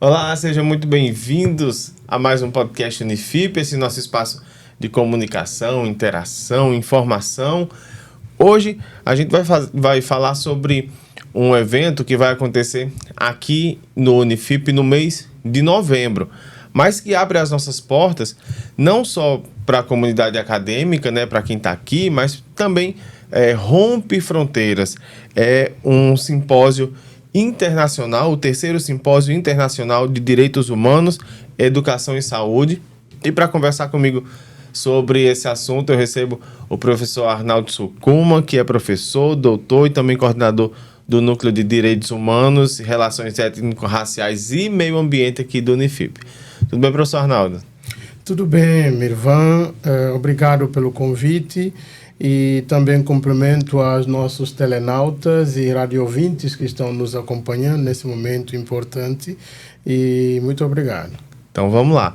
Olá, sejam muito bem-vindos a mais um podcast Unifip, esse nosso espaço de comunicação, interação, informação. Hoje a gente vai falar sobre um evento que vai acontecer aqui no Unifip no mês de novembro, mas que abre as nossas portas não só para a comunidade acadêmica, né, para quem está aqui, mas também rompe fronteiras. É um simpósio internacional, o terceiro simpósio internacional de direitos humanos, educação e saúde. E para conversar comigo sobre esse assunto, eu recebo o professor Arnaldo Sukuma, que é professor, doutor e também coordenador do Núcleo de Direitos Humanos, Relações Étnico-Raciais e Meio Ambiente aqui do Unifip. Tudo bem, professor Arnaldo? Tudo bem, Mirvan. Obrigado pelo convite. E também cumprimento aos nossos telenautas e radiovintes que estão nos acompanhando nesse momento importante. E muito obrigado. Então vamos lá.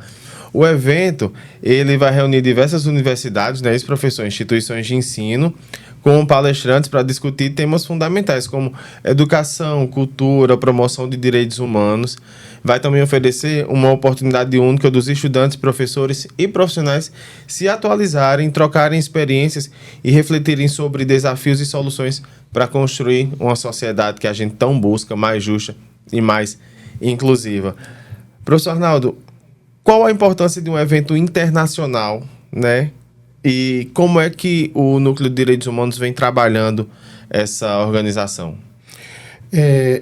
O evento ele vai reunir diversas universidades, né, ex-professores, instituições de ensino, com palestrantes para discutir temas fundamentais como educação, cultura, promoção de direitos humanos. Vai também oferecer uma oportunidade única dos estudantes, professores e profissionais se atualizarem, trocarem experiências e refletirem sobre desafios e soluções para construir uma sociedade que a gente tão busca, mais justa e mais inclusiva. Professor Arnaldo, qual a importância de um evento internacional, né? E como é que o Núcleo de Direitos Humanos vem trabalhando essa organização?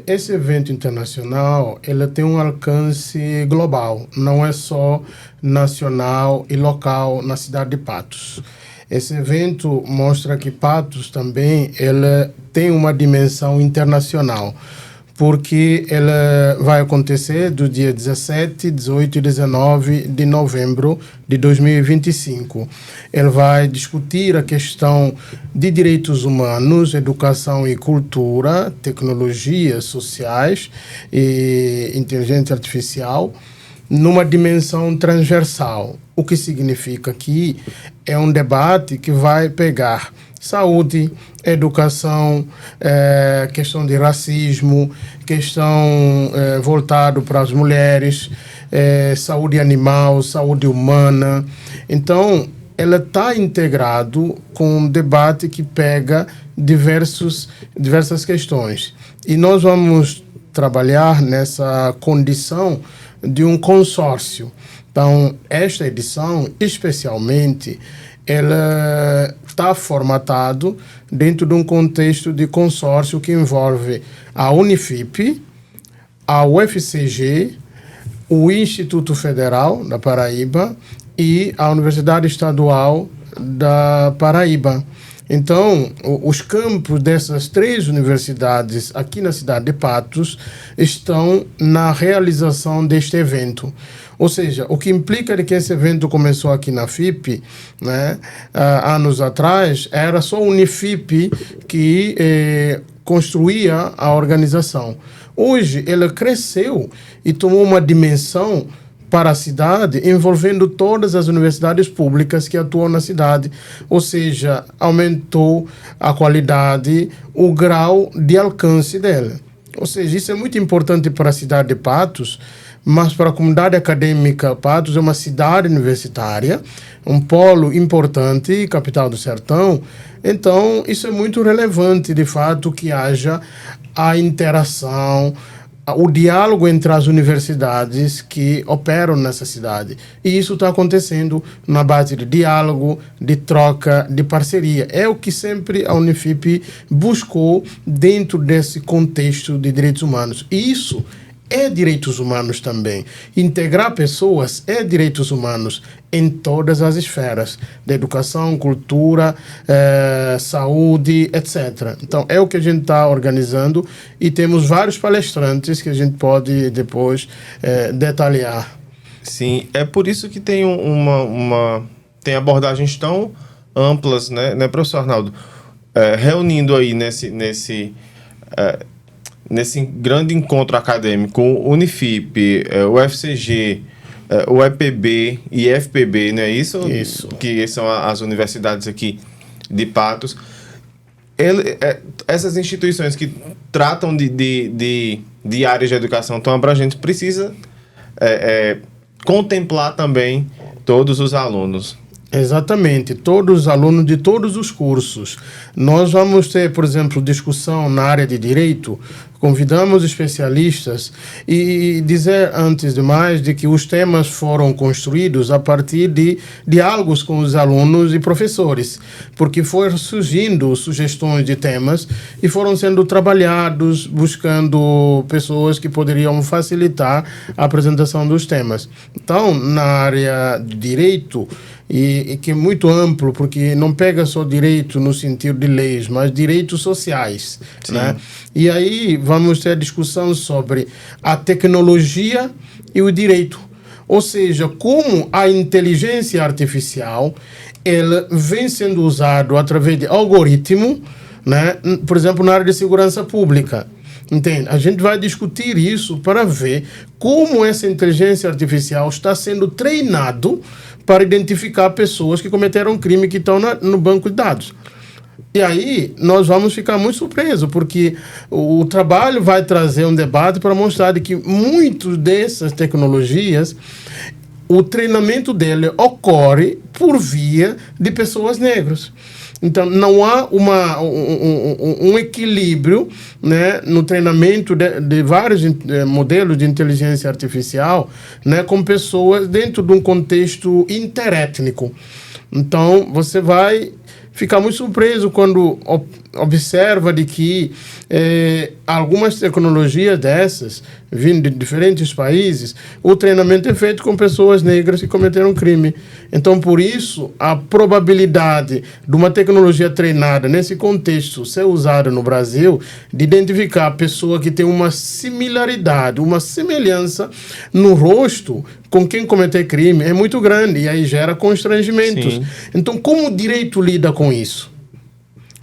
Esse evento internacional ele tem um alcance global, não é só nacional e local na cidade de Patos. Esse evento mostra que Patos também ele tem uma dimensão internacional, porque ela vai acontecer do dia 17, 18 e 19 de novembro de 2025. Ele vai discutir a questão de direitos humanos, educação e cultura, tecnologias sociais e inteligência artificial, numa dimensão transversal, o que significa que é um debate que vai pegar saúde, educação, questão de racismo, questão voltado para as mulheres, saúde animal, saúde humana. Então, ela está integrado com um debate que pega diversas questões. E nós vamos trabalhar nessa condição de um consórcio. Então, esta edição, especialmente, ela está formatado dentro de um contexto de consórcio que envolve a Unifip, a UFCG, o Instituto Federal da Paraíba e a Universidade Estadual da Paraíba. Então, os campos dessas três universidades aqui na cidade de Patos estão na realização deste evento. Ou seja, o que implica de que esse evento começou aqui na FIP, né, anos atrás, era só a Unifip que construía a organização. Hoje, ela cresceu e tomou uma dimensão para a cidade, envolvendo todas as universidades públicas que atuam na cidade. Ou seja, aumentou a qualidade, o grau de alcance dela. Ou seja, isso é muito importante para a cidade de Patos, mas para a comunidade acadêmica, Patos é uma cidade universitária, um polo importante, capital do sertão. Então, isso é muito relevante, de fato, que haja a interação, o diálogo entre as universidades que operam nessa cidade. E isso está acontecendo na base de diálogo, de troca, de parceria. É o que sempre a Unifip buscou dentro desse contexto de direitos humanos. E isso é direitos humanos também. Integrar pessoas é direitos humanos em todas as esferas, da educação, cultura, saúde, etc. Então, é o que a gente está organizando e temos vários palestrantes que a gente pode depois detalhar. Sim, é por isso que tem tem abordagens tão amplas, né, professor Arnaldo? Reunindo aí nesse grande encontro acadêmico, Unifip, o UFCG, o EPB e FPB, não é isso? Isso. Que são as universidades aqui de Patos. Essas instituições que tratam de áreas de educação tão abrangentes precisam contemplar também todos os alunos. Exatamente, todos os alunos de todos os cursos. Nós vamos ter, por exemplo, discussão na área de direito, convidamos especialistas e dizer, antes de mais, de que os temas foram construídos a partir de diálogos com os alunos e professores, porque foram surgindo sugestões de temas e foram sendo trabalhados, buscando pessoas que poderiam facilitar a apresentação dos temas. Então, na área de direito, e que é muito amplo, porque não pega só direito no sentido de leis, mas direitos sociais, né? E aí vamos ter a discussão sobre a tecnologia e o direito. Ou seja, como a inteligência artificial ela vem sendo usada através de algoritmo, né? Por exemplo, na área de segurança pública. Entende? A gente vai discutir isso para ver como essa inteligência artificial está sendo treinado para identificar pessoas que cometeram crime que estão no banco de dados. E aí nós vamos ficar muito surpresos, porque o trabalho vai trazer um debate para mostrar de que muitas dessas tecnologias, o treinamento dele ocorre por via de pessoas negras. Então, não há um equilíbrio, né, no treinamento de vários modelos de inteligência artificial, né, com pessoas dentro de um contexto interétnico. Então, você vai ficar muito surpreso quando observa de que algumas tecnologias dessas, vindo de diferentes países, o treinamento é feito com pessoas negras que cometeram crime. Então, por isso, a probabilidade de uma tecnologia treinada nesse contexto ser usada no Brasil, de identificar a pessoa que tem uma similaridade, uma semelhança no rosto com quem cometer crime, é muito grande e aí gera constrangimentos. Sim. Então, como o direito lida com isso?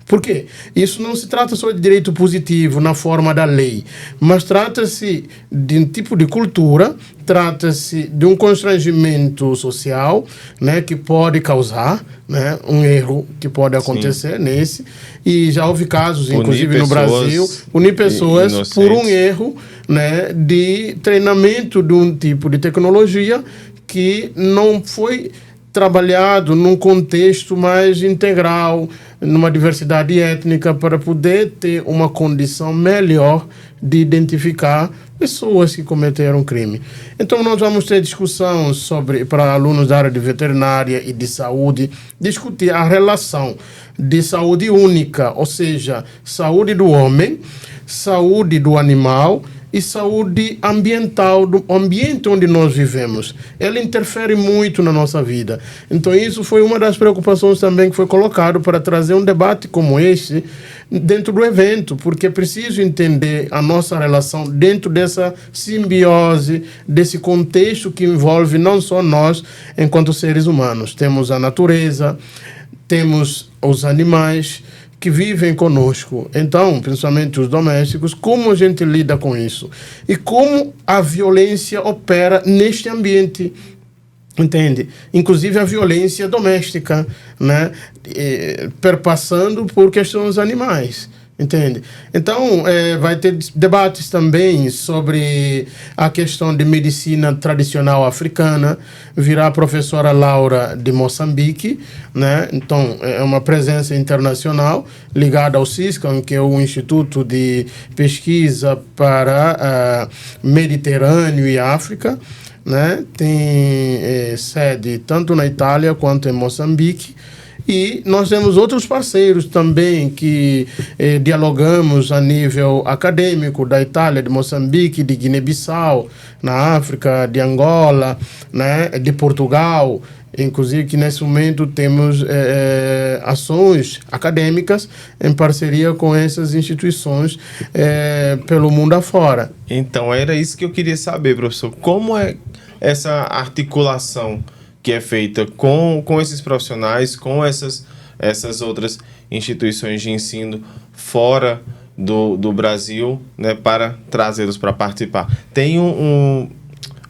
Por quê? Isso não se trata só de direito positivo na forma da lei, mas trata-se de um tipo de cultura, trata-se de um constrangimento social, né, que pode causar, né, um erro que pode acontecer. Sim. Nesse. E já houve casos, inclusive no Brasil, unir pessoas por um erro, né, de treinamento de um tipo de tecnologia que não foi trabalhado num contexto mais integral, numa diversidade étnica, para poder ter uma condição melhor de identificar pessoas que cometeram crime. Então, nós vamos ter discussão sobre, para alunos da área de veterinária e de saúde, discutir a relação de saúde única, ou seja, saúde do homem, saúde do animal e saúde ambiental, do ambiente onde nós vivemos. Ela interfere muito na nossa vida. Então, isso foi uma das preocupações também que foi colocado para trazer um debate como este dentro do evento, porque é preciso entender a nossa relação dentro dessa simbiose, desse contexto que envolve não só nós, enquanto seres humanos. Temos a natureza, temos os animais que vivem conosco. Então, principalmente os domésticos, como a gente lida com isso? E como a violência opera neste ambiente, entende? Inclusive a violência doméstica, né? Perpassando por questões animais. Entende? Então, vai ter debates também sobre a questão de medicina tradicional africana. Virá a professora Laura de Moçambique, né? Então, é uma presença internacional ligada ao CISCAM, que é o Instituto de Pesquisa para Mediterrâneo e África, né? Tem sede tanto na Itália quanto em Moçambique. E nós temos outros parceiros também que dialogamos a nível acadêmico, da Itália, de Moçambique, de Guiné-Bissau, na África, de Angola, né, de Portugal. Inclusive que nesse momento temos ações acadêmicas em parceria com essas instituições pelo mundo afora. Então, era isso que eu queria saber, professor. Como é essa articulação que é feita com esses profissionais, com essas outras instituições de ensino fora do Brasil, né, para trazê-los para participar? Tem o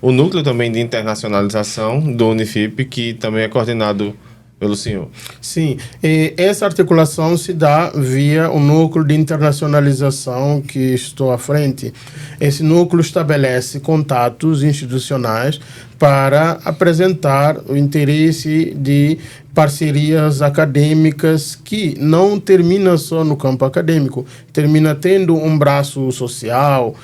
núcleo também de internacionalização do Unifip, que também é coordenado pelo senhor. Sim, e essa articulação se dá via o núcleo de internacionalização que estou à frente. Esse núcleo estabelece contatos institucionais para apresentar o interesse de parcerias acadêmicas que não termina só no campo acadêmico, termina tendo um braço social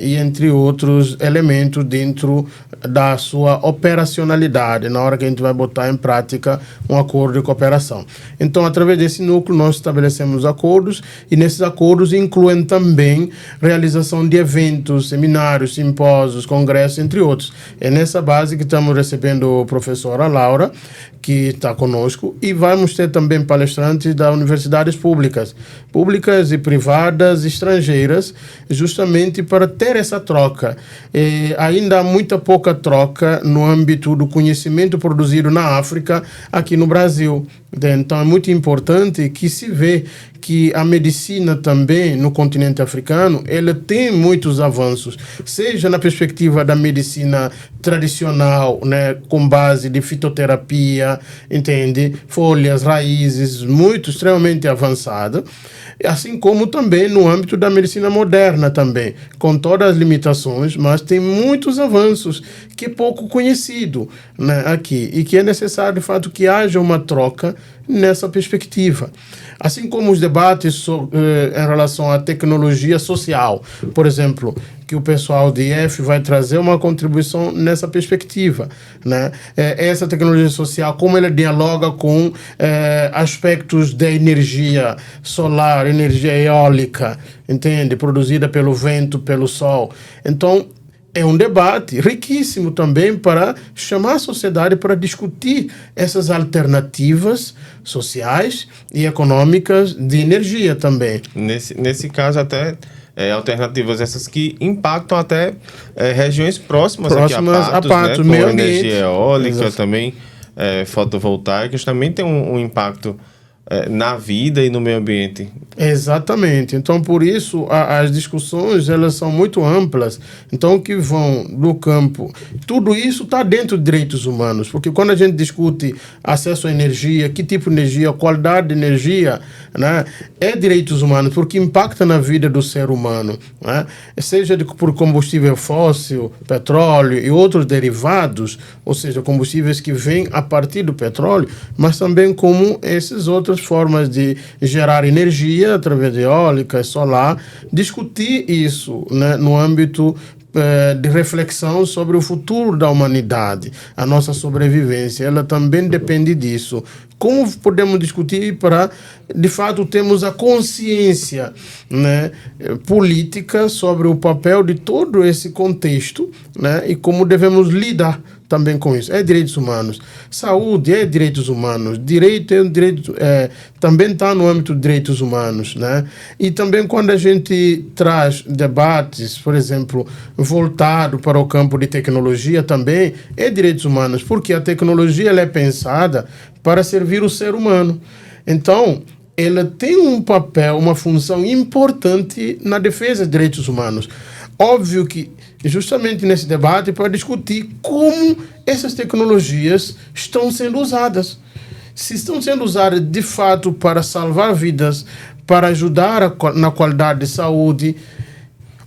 e entre outros elementos dentro da sua operacionalidade, na hora que a gente vai botar em prática um acordo de cooperação. Então, através desse núcleo, nós estabelecemos acordos e nesses acordos incluem também realização de eventos, seminários, simpósios, congressos, entre outros. É nessa base que estamos recebendo a professora Laura, que está conosco, e vamos ter também palestrantes das universidades públicas e privadas, estrangeiras, justamente para ter essa troca. Ainda há muita pouca troca no âmbito do conhecimento produzido na África, aqui no Brasil. Então é muito importante que se vê que a medicina também no continente africano, ela tem muitos avanços, seja na perspectiva da medicina tradicional, né, com base de fitoterapia, entende? Folhas, raízes, muito extremamente avançada, assim como também no âmbito da medicina moderna também, com todas as limitações, mas tem muitos avanços que é pouco conhecido, né, aqui, e que é necessário, de fato, que haja uma troca nessa perspectiva. Assim como os debates em relação à tecnologia social, por exemplo, que o pessoal de IF vai trazer uma contribuição nessa perspectiva, né? Essa tecnologia social, como ela dialoga com aspectos da energia solar, energia eólica, entende? Produzida pelo vento, pelo sol. Então, é um debate riquíssimo também para chamar a sociedade para discutir essas alternativas sociais e econômicas de energia também. Nesse caso, até alternativas essas que impactam até regiões próximas aqui a Patos, né? Com energia eólica. Exato. Também, fotovoltaicas, também tem um impacto na vida e no meio ambiente. Exatamente. Então, por isso, as discussões, elas são muito amplas. Então, que vão do campo... Tudo isso está dentro de direitos humanos, porque quando a gente discute acesso à energia, que tipo de energia, qualidade de energia, né, é direitos humanos, porque impacta na vida do ser humano, né? Seja por combustível fóssil, petróleo e outros derivados, ou seja, combustíveis que vêm a partir do petróleo, mas também como essas outras formas de gerar energia através de eólica e solar, discutir isso, né, no âmbito de reflexão sobre o futuro da humanidade, a nossa sobrevivência, ela também depende disso. Como podemos discutir para, de fato, termos a consciência, né, política sobre o papel de todo esse contexto, né, e como devemos lidar também com isso. É direitos humanos. Saúde é direitos humanos. Direito também está no âmbito de direitos humanos, né? E também quando a gente traz debates, por exemplo, voltado para o campo de tecnologia também, é direitos humanos, porque a tecnologia ela é pensada para servir o ser humano. Então, ela tem um papel, uma função importante na defesa de direitos humanos. Óbvio que justamente nesse debate para discutir como essas tecnologias estão sendo usadas. Se estão sendo usadas de fato para salvar vidas, para ajudar na qualidade de saúde,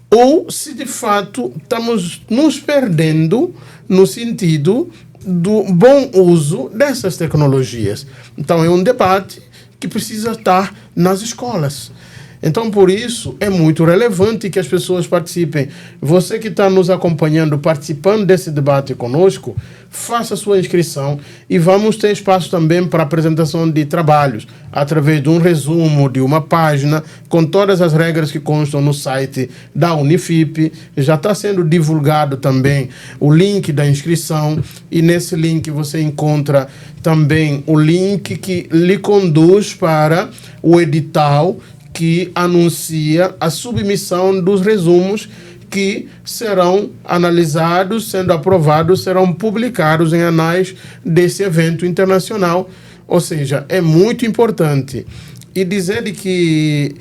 ou se de fato estamos nos perdendo no sentido do bom uso dessas tecnologias. Então é um debate que precisa estar nas escolas. Então, por isso, é muito relevante que as pessoas participem. Você que está nos acompanhando, participando desse debate conosco, faça sua inscrição e vamos ter espaço também para apresentação de trabalhos, através de um resumo, de uma página, com todas as regras que constam no site da Unifip. Já está sendo divulgado também o link da inscrição e nesse link você encontra também o link que lhe conduz para o edital que anuncia a submissão dos resumos que serão analisados, sendo aprovados, serão publicados em anais desse evento internacional. Ou seja, é muito importante. E dizer que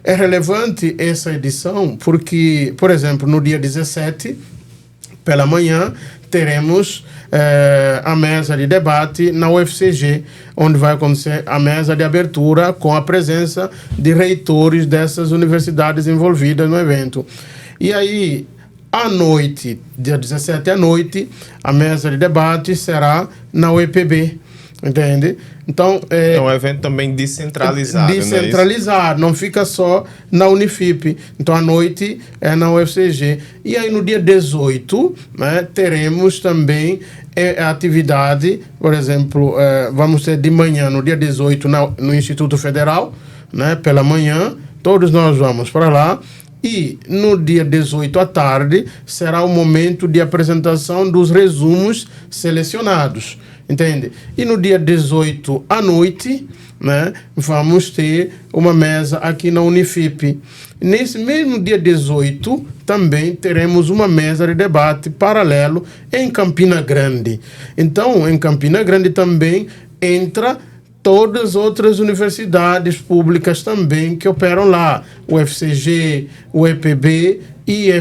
é relevante essa edição porque, por exemplo, no dia 17, pela manhã, teremos a mesa de debate na UFCG, onde vai acontecer a mesa de abertura com a presença de reitores dessas universidades envolvidas no evento. E aí, à noite, dia 17 à noite, a mesa de debate será na UEPB, entende? Então, é um evento também descentralizado. Descentralizado, não fica só na Unifip. Então, à noite é na UFCG. E aí, no dia 18, né, teremos também a atividade, por exemplo, vamos ter de manhã, no dia 18, no Instituto Federal, né, pela manhã, todos nós vamos para lá. E no dia 18 à tarde será o momento de apresentação dos resumos selecionados, entende? E no dia 18 à noite, né, vamos ter uma mesa aqui na Unifip. Nesse mesmo dia 18, também teremos uma mesa de debate paralelo em Campina Grande. Então, em Campina Grande também entra todas as outras universidades públicas também que operam lá, o FCG, o EPB e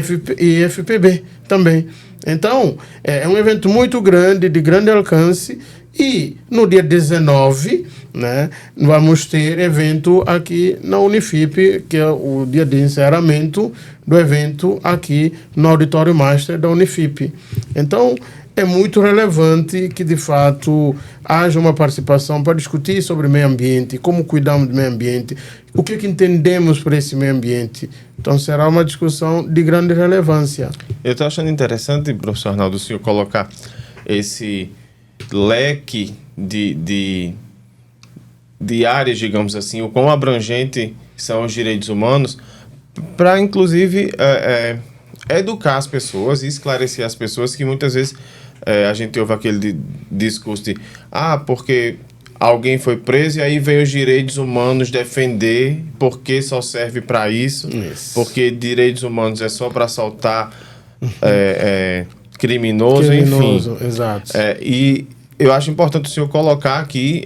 FPB também. Então, é um evento muito grande, de grande alcance, e no dia 19, né, vamos ter evento aqui na Unifip, que é o dia de encerramento do evento aqui no Auditório Master da Unifip. Então, é muito relevante que, de fato, haja uma participação para discutir sobre meio ambiente, como cuidamos do meio ambiente, o que entendemos por esse meio ambiente. Então, será uma discussão de grande relevância. Eu estou achando interessante, professor Arnaldo, o senhor colocar esse leque de áreas, digamos assim, o quão abrangente são os direitos humanos, para, inclusive, educar as pessoas e esclarecer as pessoas que muitas vezes a gente ouve aquele discurso de porque alguém foi preso e aí vem os direitos humanos defender porque só serve para isso, porque direitos humanos é só para assaltar criminoso, enfim. Exato. E eu acho importante o senhor colocar aqui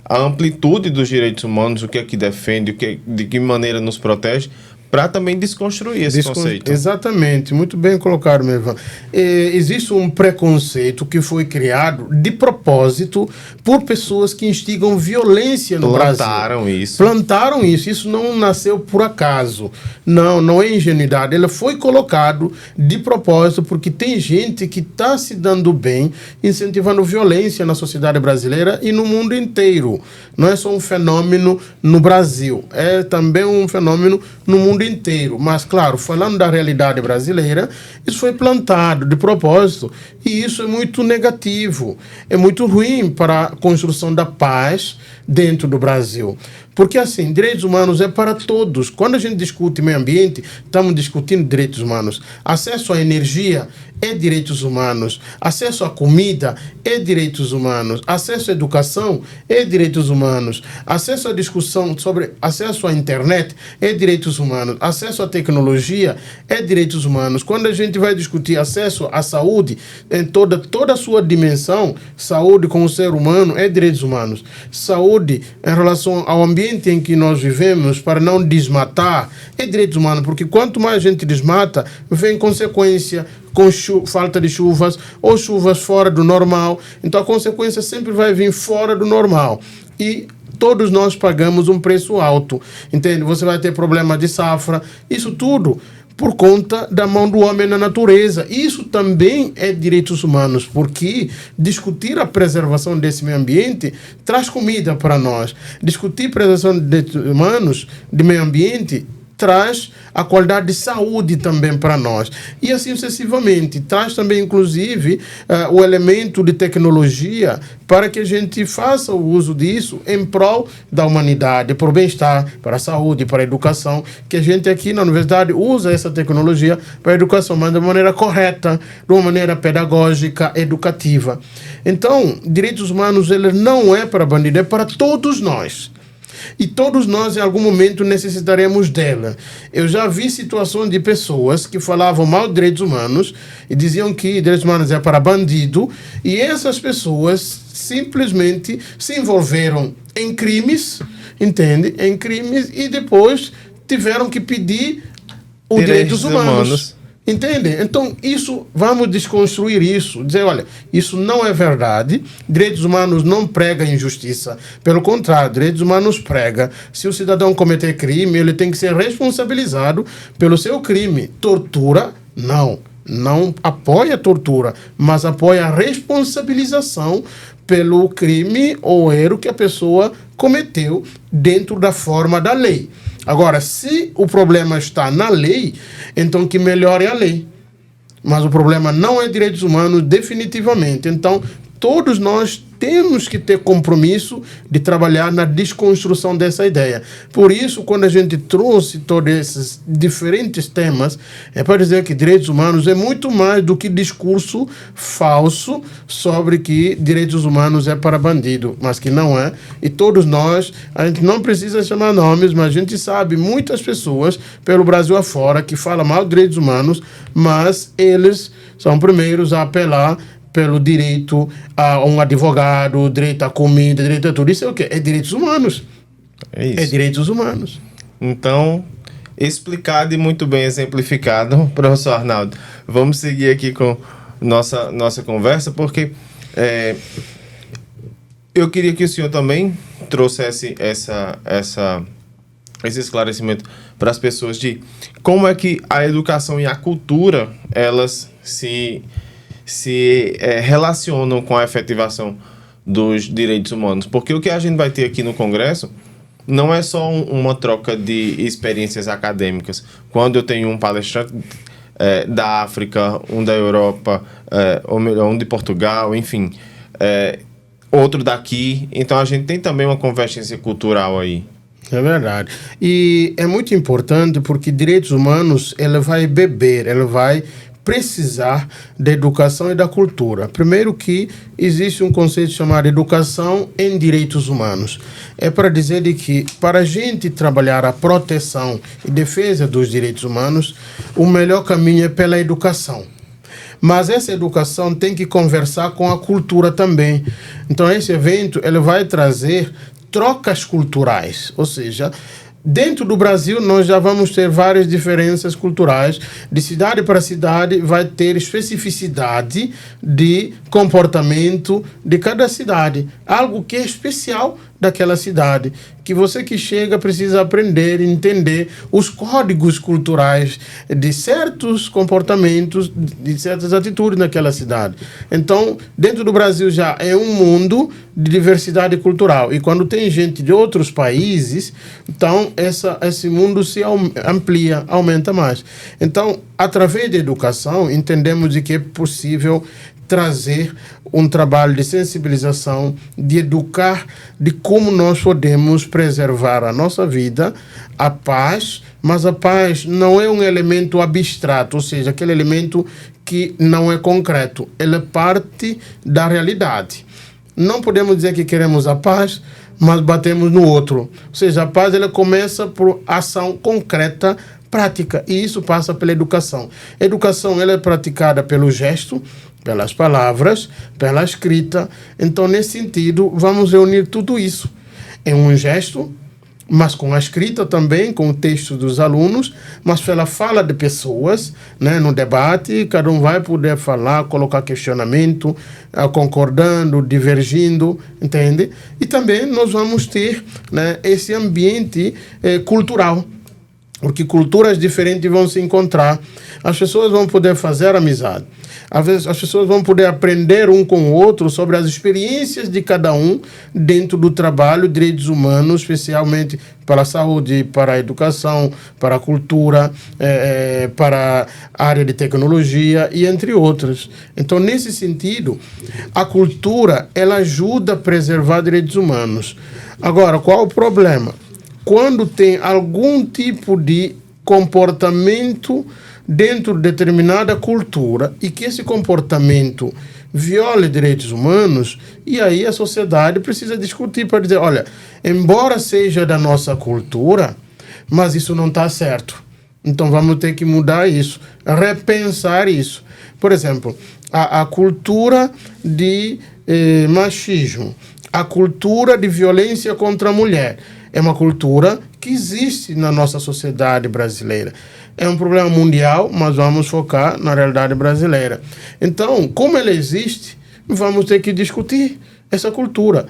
a amplitude dos direitos humanos, o que é que defende, de que maneira nos protege, para também desconstruir esse conceito. Exatamente, muito bem colocado, meu irmão. Existe um preconceito que foi criado de propósito por pessoas que instigam violência no Brasil. Plantaram isso. Isso não nasceu por acaso. Não é ingenuidade. Ele foi colocado de propósito porque tem gente que está se dando bem incentivando violência na sociedade brasileira e no mundo inteiro. Não é só um fenômeno no Brasil, é também um fenômeno no mundo inteiro. Mas, claro, falando da realidade brasileira, isso foi plantado de propósito e isso é muito negativo, é muito ruim para a construção da paz dentro do Brasil. Porque, assim, direitos humanos é para todos. Quando a gente discute meio ambiente, estamos discutindo direitos humanos. Acesso à energia é direitos humanos. Acesso à comida é direitos humanos. Acesso à educação é direitos humanos. Acesso à discussão sobre acesso à internet é direitos humanos. Acesso à tecnologia é direitos humanos. Quando a gente vai discutir acesso à saúde, em toda a sua dimensão, saúde com o ser humano é direitos humanos. Saúde em relação ao ambiente em que nós vivemos, para não desmatar, é direitos humanos, porque quanto mais a gente desmata, vem consequência com falta de chuvas ou chuvas fora do normal. Então a consequência sempre vai vir fora do normal. E todos nós pagamos um preço alto, entende? Você vai ter problema de safra, isso tudo por conta da mão do homem na natureza. Isso também é direitos humanos, porque discutir a preservação desse meio ambiente traz comida para nós. Discutir preservação de direitos humanos, de meio ambiente, traz a qualidade de saúde também para nós. E assim sucessivamente. Traz também, inclusive, o elemento de tecnologia para que a gente faça o uso disso em prol da humanidade, para o bem-estar, para a saúde, para a educação, que a gente aqui na universidade usa essa tecnologia para a educação, mas de uma maneira correta, de uma maneira pedagógica, educativa. Então, direitos humanos, ele não é para bandido, é para todos nós. E todos nós, em algum momento, necessitaremos dela. Eu já vi situações de pessoas que falavam mal de direitos humanos e diziam que direitos humanos é para bandido, e essas pessoas simplesmente se envolveram em crimes, entende? Em crimes, e depois tiveram que pedir os direitos humanos. Entende? Então, vamos desconstruir isso. Dizer, olha, isso não é verdade. Direitos humanos não prega injustiça. Pelo contrário, direitos humanos prega. Se o cidadão cometer crime, ele tem que ser responsabilizado pelo seu crime. Tortura, não. Não apoia a tortura, mas apoia a responsabilização pelo crime ou erro que a pessoa cometeu dentro da forma da lei. Agora, se o problema está na lei, então que melhore a lei. Mas o problema não é direitos humanos, definitivamente. Então, todos nós temos que ter compromisso de trabalhar na desconstrução dessa ideia. Por isso, quando a gente trouxe todos esses diferentes temas, é para dizer que direitos humanos é muito mais do que discurso falso sobre que direitos humanos é para bandido, mas que não é. E todos nós, a gente não precisa chamar nomes, mas a gente sabe muitas pessoas pelo Brasil afora que falam mal de direitos humanos, mas eles são primeiros a apelar pelo direito a um advogado, direito à comida, direito a tudo. Isso é o quê? É direitos humanos. É isso. É direitos humanos. Então, explicado e muito bem exemplificado, professor Arnaldo. Vamos seguir aqui com nossa conversa, porque eu queria que o senhor também trouxesse esse esclarecimento para as pessoas de como é que a educação e a cultura, elas se relacionam com a efetivação dos direitos humanos. Porque o que a gente vai ter aqui no Congresso não é só uma troca de experiências acadêmicas. Quando eu tenho um palestrante da África, um da Europa, ou melhor, um de Portugal, enfim, outro daqui, então a gente tem também uma convergência cultural aí. É verdade. E é muito importante porque direitos humanos, ele vai precisar da educação e da cultura. Primeiro que existe um conceito chamado educação em direitos humanos. É para dizer de que, para a gente trabalhar a proteção e defesa dos direitos humanos, o melhor caminho é pela educação. Mas essa educação tem que conversar com a cultura também. Então, esse evento ele vai trazer trocas culturais, ou seja, dentro do Brasil, nós já vamos ter várias diferenças culturais. De cidade para cidade, vai ter especificidade de comportamento de cada cidade. Algo que é especial daquela cidade. Que você que chega precisa aprender, entender os códigos culturais de certos comportamentos, de certas atitudes naquela cidade. Então, dentro do Brasil já é um mundo de diversidade cultural. E quando tem gente de outros países, então esse mundo se amplia, aumenta mais. Então, através da educação, entendemos de que é possível trazer um trabalho de sensibilização, de educar de como nós podemos preservar a nossa vida, a paz, mas a paz não é um elemento abstrato, ou seja, aquele elemento que não é concreto, ele é parte da realidade. Não podemos dizer que queremos a paz, mas batemos no outro. Ou seja, a paz ela começa por ação concreta, prática, e isso passa pela educação. A educação ela é praticada pelo gesto, pelas palavras, pela escrita. Então, nesse sentido, vamos reunir tudo isso em um gesto, mas com a escrita também, com o texto dos alunos, mas pela fala de pessoas, né, no debate, cada um vai poder falar, colocar questionamento, concordando, divergindo, entende? E também nós vamos ter, né, esse ambiente cultural, porque culturas diferentes vão se encontrar. As pessoas vão poder fazer amizade. Às vezes as pessoas vão poder aprender um com o outro sobre as experiências de cada um dentro do trabalho, direitos humanos, especialmente para a saúde, para a educação, para a cultura, para a área de tecnologia e entre outras. Então, nesse sentido, a cultura ela ajuda a preservar direitos humanos. Agora, qual o problema? Quando tem algum tipo de comportamento dentro de determinada cultura e que esse comportamento viola direitos humanos, e aí a sociedade precisa discutir para dizer, olha, embora seja da nossa cultura, mas isso não está certo. Então vamos ter que mudar isso, repensar isso. Por exemplo, a cultura de machismo, a cultura de violência contra a mulher. É uma cultura que existe na nossa sociedade brasileira. É um problema mundial, mas vamos focar na realidade brasileira. Então, como ela existe, vamos ter que discutir essa cultura.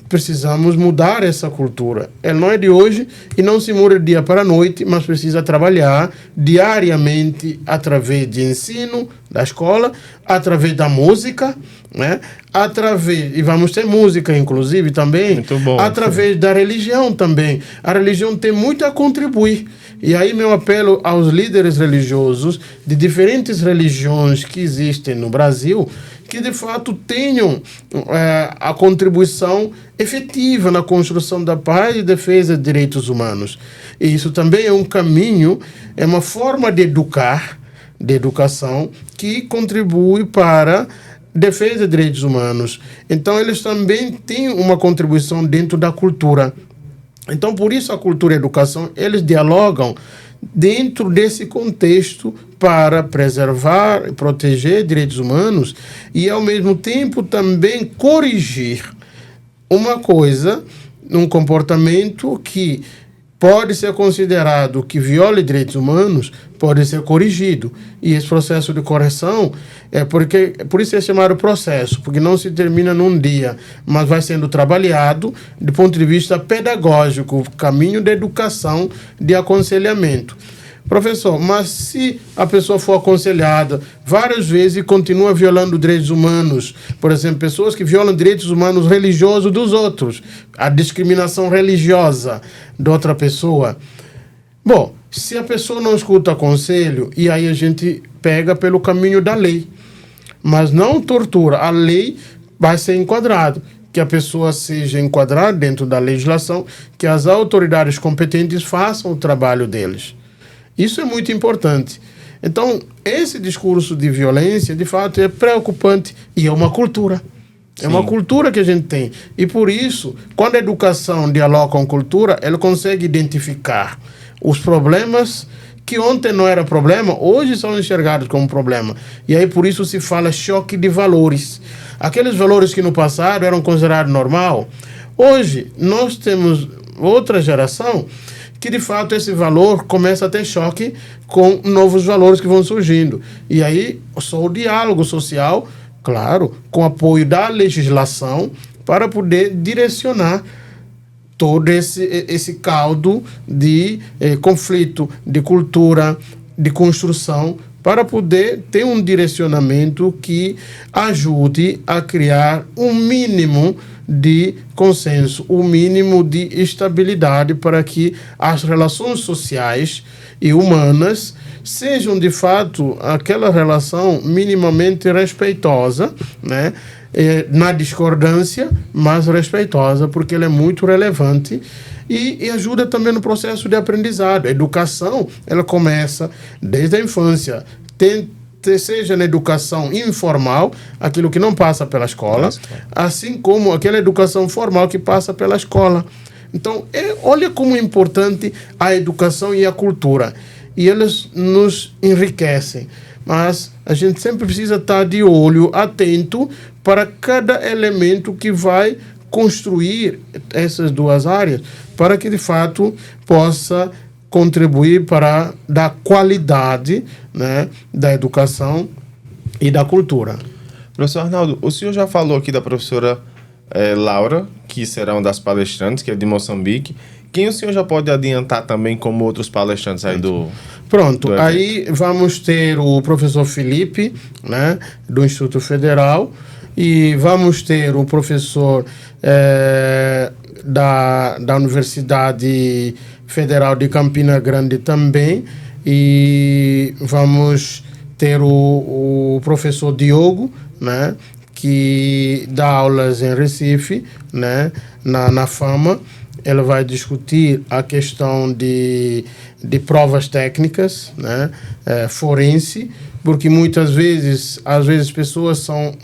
Precisamos mudar essa cultura. Ela não é de hoje e não se muda de dia para a noite, mas precisa trabalhar diariamente através de ensino da escola, através da música, né? E vamos ter música, inclusive, também. Muito bom. Através da religião também. A religião tem muito a contribuir. E aí meu apelo aos líderes religiosos de diferentes religiões que existem no Brasil, que de fato tenham a contribuição efetiva na construção da paz e defesa de direitos humanos. E isso também é um caminho, é uma forma de educação, que contribui para defesa de direitos humanos. Então, eles também têm uma contribuição dentro da cultura. Então, por isso a cultura e a educação, eles dialogam dentro desse contexto para preservar e proteger direitos humanos e, ao mesmo tempo, também corrigir uma coisa, um comportamento que pode ser considerado que viola direitos humanos, pode ser corrigido. E esse processo de correção por isso é chamado processo, porque não se termina num dia, mas vai sendo trabalhado do ponto de vista pedagógico, caminho da educação, de aconselhamento. Professor, mas se a pessoa for aconselhada várias vezes e continua violando direitos humanos, por exemplo, pessoas que violam direitos humanos religiosos dos outros, a discriminação religiosa de outra pessoa. Bom, se a pessoa não escuta conselho, e aí a gente pega pelo caminho da lei, mas não tortura, a lei vai ser enquadrada, que a pessoa seja enquadrada dentro da legislação, que as autoridades competentes façam o trabalho deles. Isso é muito importante. Então, esse discurso de violência, de fato, é preocupante e é uma cultura. É uma cultura que a gente tem. E por isso, quando a educação dialoga com a cultura, ela consegue identificar os problemas que ontem não era problema, hoje são enxergados como problema. E aí, por isso, se fala choque de valores. Aqueles valores que no passado eram considerados normal, hoje nós temos outra geração que de fato esse valor começa a ter choque com novos valores que vão surgindo. E aí só o diálogo social, claro, com apoio da legislação, para poder direcionar todo esse caldo de conflito, de cultura, de construção, para poder ter um direcionamento que ajude a criar um mínimo de consenso, o mínimo de estabilidade para que as relações sociais e humanas sejam, de fato, aquela relação minimamente respeitosa, né? Na discordância, mas respeitosa, porque ela é muito relevante e ajuda também no processo de aprendizado. A educação, ela começa desde a infância, seja na educação informal, aquilo que não passa pela escola, assim como aquela educação formal que passa pela escola. Então, olha como é importante a educação e a cultura. E elas nos enriquecem. Mas a gente sempre precisa estar de olho, atento para cada elemento que vai construir essas duas áreas, para que, de fato, possa contribuir para dar qualidade, né, da educação e da cultura. Professor Arnaldo, o senhor já falou aqui da professora Laura, que será uma das palestrantes, que é de Moçambique. Quem o senhor já pode adiantar também como outros palestrantes aí do... Pronto, aí vamos ter o professor Felipe, né, do Instituto Federal, e vamos ter o professor da Universidade Federal de Campina Grande também, e vamos ter o professor Diogo, né, que dá aulas em Recife, né, na FAMA. Ela vai discutir a questão de provas técnicas, né, forense, porque muitas vezes, pessoas são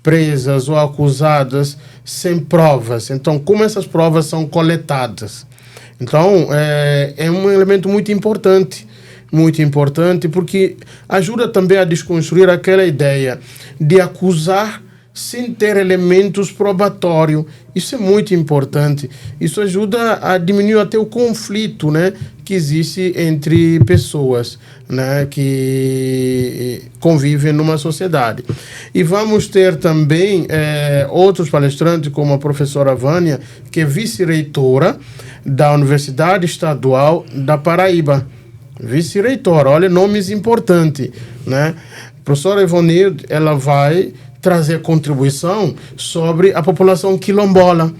presas ou acusadas sem provas. Então, como essas provas são coletadas? Então, é um elemento muito importante, porque ajuda também a desconstruir aquela ideia de acusar sem ter elementos probatórios. Isso é muito importante. Isso ajuda a diminuir até o conflito, né, que existe entre pessoas, né, que convivem numa sociedade. E vamos ter também outros palestrantes, como a professora Vânia, que é vice-reitora da Universidade Estadual da Paraíba. Vice-reitora, olha, nomes importantes, né? A professora Ivonilde, ela vai trazer contribuição sobre a população quilombola,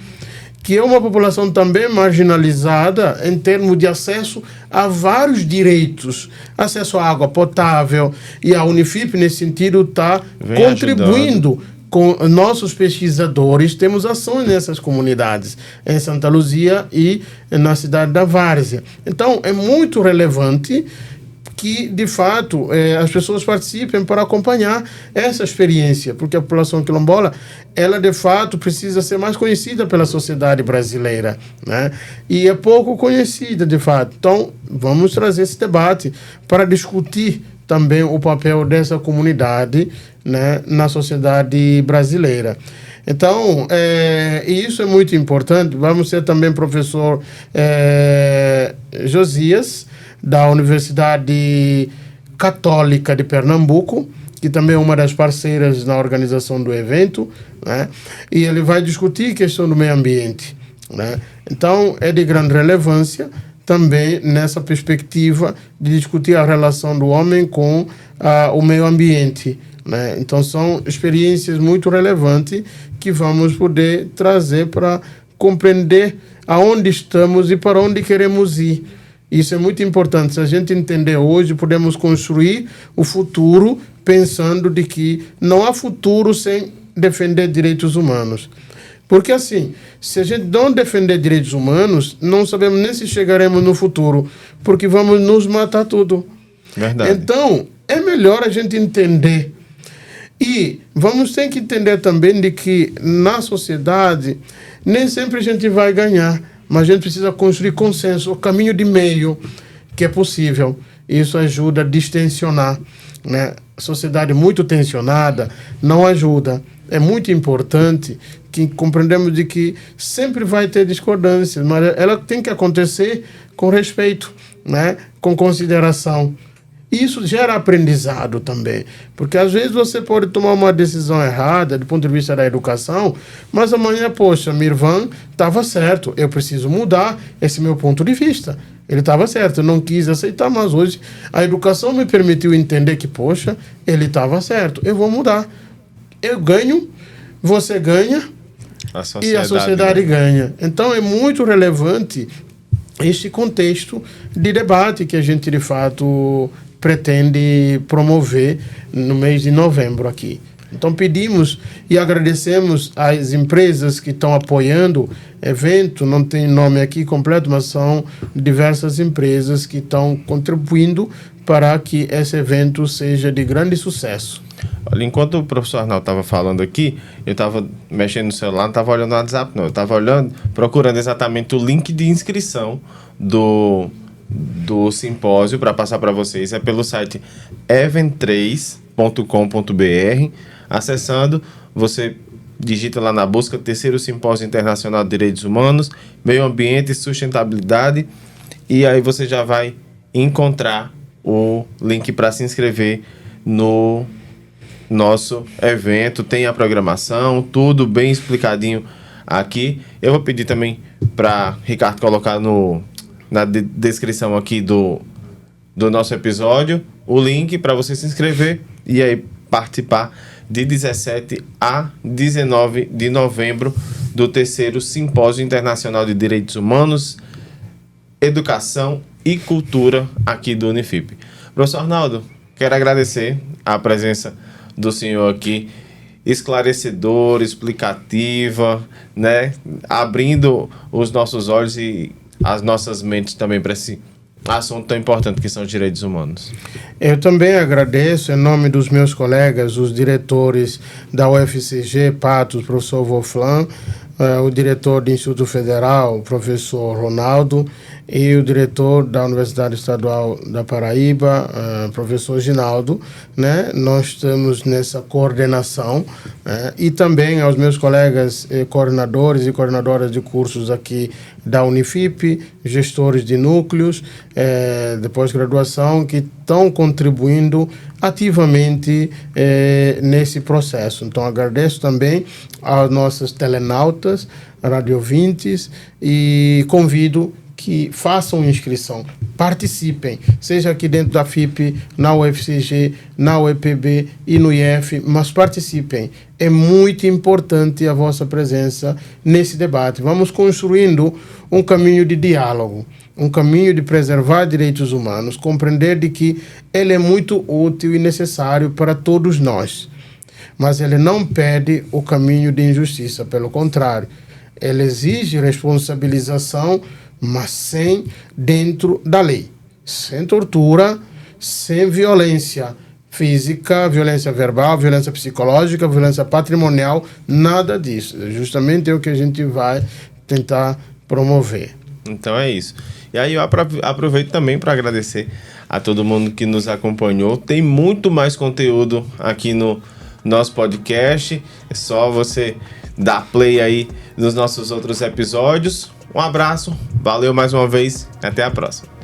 que é uma população também marginalizada em termos de acesso a vários direitos, acesso à água potável, e a Unifip, nesse sentido, está contribuindo com nossos pesquisadores. Temos ações nessas comunidades, em Santa Luzia e na cidade da Várzea. Então, é muito relevante que, de fato, as pessoas participem para acompanhar essa experiência, porque a população quilombola, ela, de fato, precisa ser mais conhecida pela sociedade brasileira, né? E é pouco conhecida, de fato. Então, vamos trazer esse debate para discutir também o papel dessa comunidade, né, na sociedade brasileira. Então, isso é muito importante. Vamos ter também professor Josias, da Universidade Católica de Pernambuco, que também é uma das parceiras na organização do evento, né? E ele vai discutir a questão do meio ambiente, né? Então, é de grande relevância também nessa perspectiva de discutir a relação do homem com o meio ambiente, né? Então, são experiências muito relevantes que vamos poder trazer para compreender aonde estamos e para onde queremos ir. Isso é muito importante. Se a gente entender hoje, podemos construir o futuro pensando de que não há futuro sem defender direitos humanos. Porque assim, se a gente não defender direitos humanos, não sabemos nem se chegaremos no futuro, porque vamos nos matar tudo. Verdade. Então, é melhor a gente entender. E vamos ter que entender também de que na sociedade nem sempre a gente vai ganhar, mas a gente precisa construir consenso, o caminho de meio que é possível. Isso ajuda a distensionar, né? A sociedade muito tensionada não ajuda. É muito importante que compreendamos de que sempre vai ter discordâncias, mas ela tem que acontecer com respeito, né? Com consideração. Isso gera aprendizado também, porque às vezes você pode tomar uma decisão errada do ponto de vista da educação, mas amanhã, poxa, Mirvan estava certo, eu preciso mudar esse meu ponto de vista. Ele estava certo, eu não quis aceitar, mas hoje a educação me permitiu entender que, poxa, ele estava certo, eu vou mudar. Eu ganho, você ganha e a sociedade ganha. Então é muito relevante este contexto de debate que a gente, de fato, pretende promover no mês de novembro aqui. Então pedimos e agradecemos às empresas que estão apoiando o evento, não tem nome aqui completo, mas são diversas empresas que estão contribuindo para que esse evento seja de grande sucesso. Olha, enquanto o professor Arnaldo estava falando aqui, eu estava mexendo no celular, não estava olhando no WhatsApp, não. Eu estava procurando exatamente o link de inscrição do simpósio para passar para vocês. É pelo site event3.com.br. Acessando, você digita lá na busca Terceiro Simpósio Internacional de Direitos Humanos, Meio Ambiente e Sustentabilidade, e aí você já vai encontrar o link para se inscrever no nosso evento. Tem a programação, tudo bem explicadinho aqui. Eu vou pedir também para Ricardo colocar na descrição aqui do nosso episódio o link para você se inscrever e aí participar de 17 a 19 de novembro do terceiro Simpósio Internacional de Direitos Humanos, Educação e Cultura aqui do Unifip. Professor Arnaldo, quero agradecer a presença do senhor aqui, esclarecedora, explicativa, né? Abrindo os nossos olhos e as nossas mentes também para esse assunto tão importante que são os direitos humanos. Eu também agradeço, em nome dos meus colegas, os diretores da UFCG, Patos, professor Wolflan, o diretor do Instituto Federal, o professor Ronaldo, e o diretor da Universidade Estadual da Paraíba, professor Ginaldo, né? Nós estamos nessa coordenação, e também aos meus colegas coordenadores e coordenadoras de cursos aqui da Unifip, gestores de núcleos de pós-graduação que estão contribuindo ativamente nesse processo. Então, agradeço também aos nossos telenautas, radiovintes, e convido que façam inscrição, participem, seja aqui dentro da FIP, na UFCG, na UEPB e no IF, mas participem. É muito importante a vossa presença nesse debate. Vamos construindo um caminho de diálogo, um caminho de preservar direitos humanos, compreender de que ele é muito útil e necessário para todos nós. Mas ele não pede o caminho de injustiça, pelo contrário, ele exige responsabilização, mas sem dentro da lei, sem tortura, sem violência física, violência verbal, violência psicológica, violência patrimonial, nada disso. Justamente é o que a gente vai tentar promover. Então é isso. E aí eu aproveito também para agradecer a todo mundo que nos acompanhou. Tem muito mais conteúdo aqui no nosso podcast. É só você dar play aí nos nossos outros episódios. Um abraço, valeu mais uma vez, até a próxima.